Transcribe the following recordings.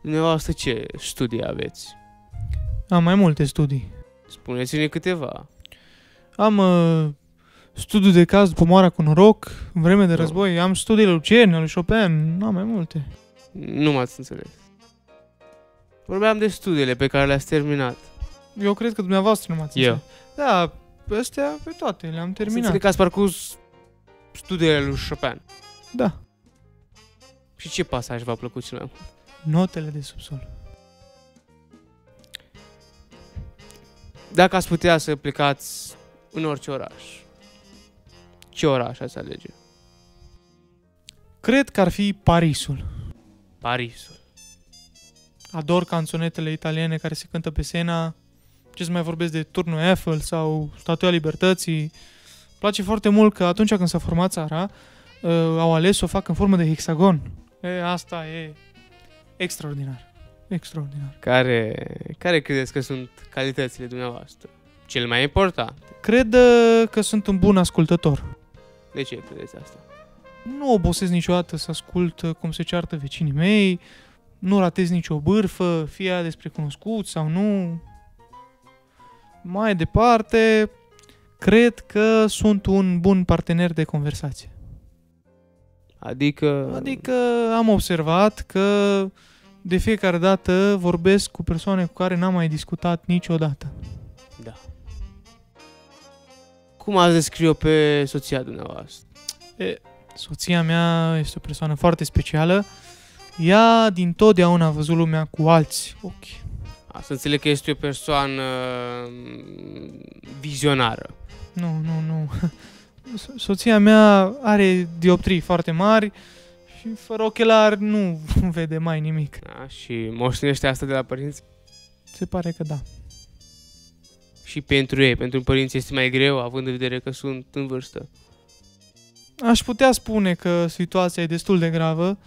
Dumneavoastră ce studii aveți? Am mai multe studii. Spuneți-ne câteva. Am studiu de caz după moara cu noroc, în vreme de război. Am studiile lui Cern, lui Chopin, am mai multe. Nu m-ați înțeles. Vorbeam de studiile pe care le-ați terminat. Eu cred că dumneavoastră nu m-ați Eu. înțeles. Da, astea pe toate le-am Să terminat. înțeleg că ați parcurs studiile lui Chopin. Da. Și ce pasaj v-a plăcut cel mai mult? Notele de subsol. Dacă ați putea să plecați în orice oraș, ce oraș ați alege? Cred că ar fi Parisul. Parisul. Ador canțonetele italiene care se cântă pe Sena. Ce să mai vorbesc de Turnul Eiffel sau Statuia Libertății. Îmi place foarte mult că atunci când s-a format țara, au ales să o facă în formă de hexagon. Asta e extraordinar. Extraordinar. Care credeți că sunt calitățile dumneavoastră? Cel mai important. Cred că sunt un bun ascultător. De ce credeți asta? Nu obosesc niciodată să ascult cum se ceartă vecinii mei, nu ratez nicio bârfă, fie ea despre cunoscut sau nu. Mai departe, cred că sunt un bun partener de conversație. Adică Am observat că de fiecare dată vorbesc cu persoane cu care n-am mai discutat niciodată. Da. Cum ați descrie-o pe soția dumneavoastră? Soția mea este o persoană foarte specială. Ea dintotdeauna a văzut lumea cu alți ochi. Să înțeleg că este o persoană vizionară. Nu. Soția mea are dioptrii foarte mari și fără ochelari nu vede mai nimic. Da? Și moștenește asta de la părinți? Se pare că da. Și pentru ei, pentru părinți este mai greu, având în vedere că sunt în vârstă. Aș putea spune că situația e destul de gravă.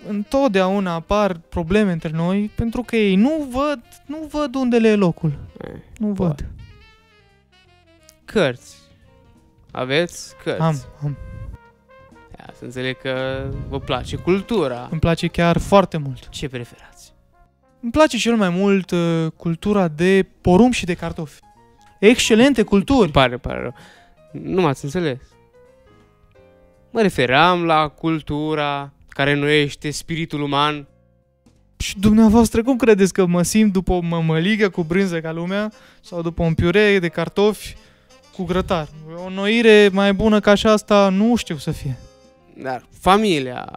Întotdeauna apar probleme între noi pentru că ei nu văd unde le e locul. Nu văd. Cărți. Aveți cărți? Am. Să înțeleg că vă place cultura. Îmi place chiar foarte mult. Ce preferați? Îmi place cel mai mult cultura de porumb și de cartofi. Excelente culturi. Pare rău. Nu m-ați înțeles. Mă referam la cultura care înnoiește spiritul uman. Și dumneavoastră, cum credeți că mă simt după o mămăligă cu brânză ca lumea sau după un piure de cartofi cu grătar? O înnoire mai bună ca așa asta nu știu să fie. Dar familia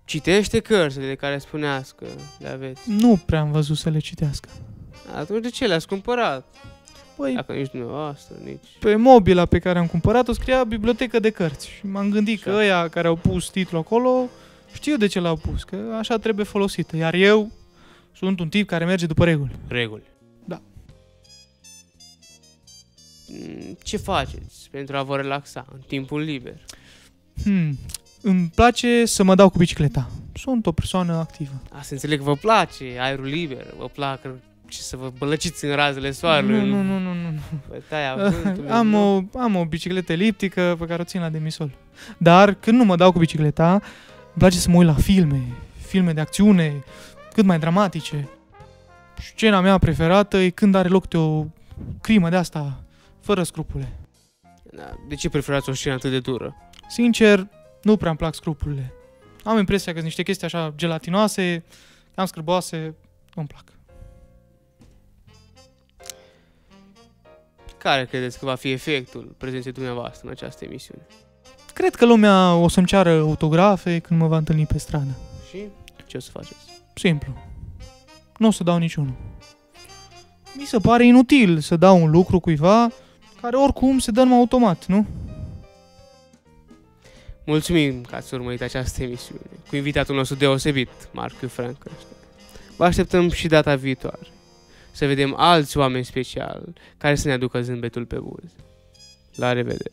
citește cărțile de care spuneați că le aveți. Nu prea am văzut să le citească. Atunci de ce le-ați cumpărat? Păi, Dacă nici dumneavoastră, nici... pe mobila pe care am cumpărat-o scria bibliotecă de cărți. Și m-am gândit Așa. că ăia care au pus titlul acolo știu de ce l-au pus, că așa trebuie folosită. Iar eu sunt un tip care merge după reguli. Reguli. Da. Ce faceți pentru a vă relaxa în timpul liber? Îmi place să mă dau cu bicicleta. Sunt o persoană activă. Să înțeleg că vă place aerul liber, vă plac să vă bălăciți în razele soarelui. Nu. Vă taia vântul. Am o bicicletă eliptică pe care o țin la demisol. Dar când nu mă dau cu bicicleta, îmi place să mă uit la filme de acțiune, cât mai dramatice. Scena mea preferată e când are loc o crimă de asta, fără scrupule. De ce preferați o scenă atât de dură? Sincer, nu prea îmi plac scrupulele. Am impresia că sunt niște chestii așa gelatinoase, am scârboase, nu-mi plac. Care credeți că va fi efectul prezenței dumneavoastră în această emisiune? Cred că lumea o să-mi ceară autografe când mă va întâlni pe stradă. Și ce o să faceți? Simplu. Nu o să dau niciunul. Mi se pare inutil să dau un lucru cuiva care oricum se dă în automat, nu? Mulțumim că ați urmărit această emisiune cu invitatul nostru deosebit, Marcu Frankenstein. Vă așteptăm și data viitoare să vedem alți oameni speciali care să ne aducă zâmbetul pe buze. La revedere!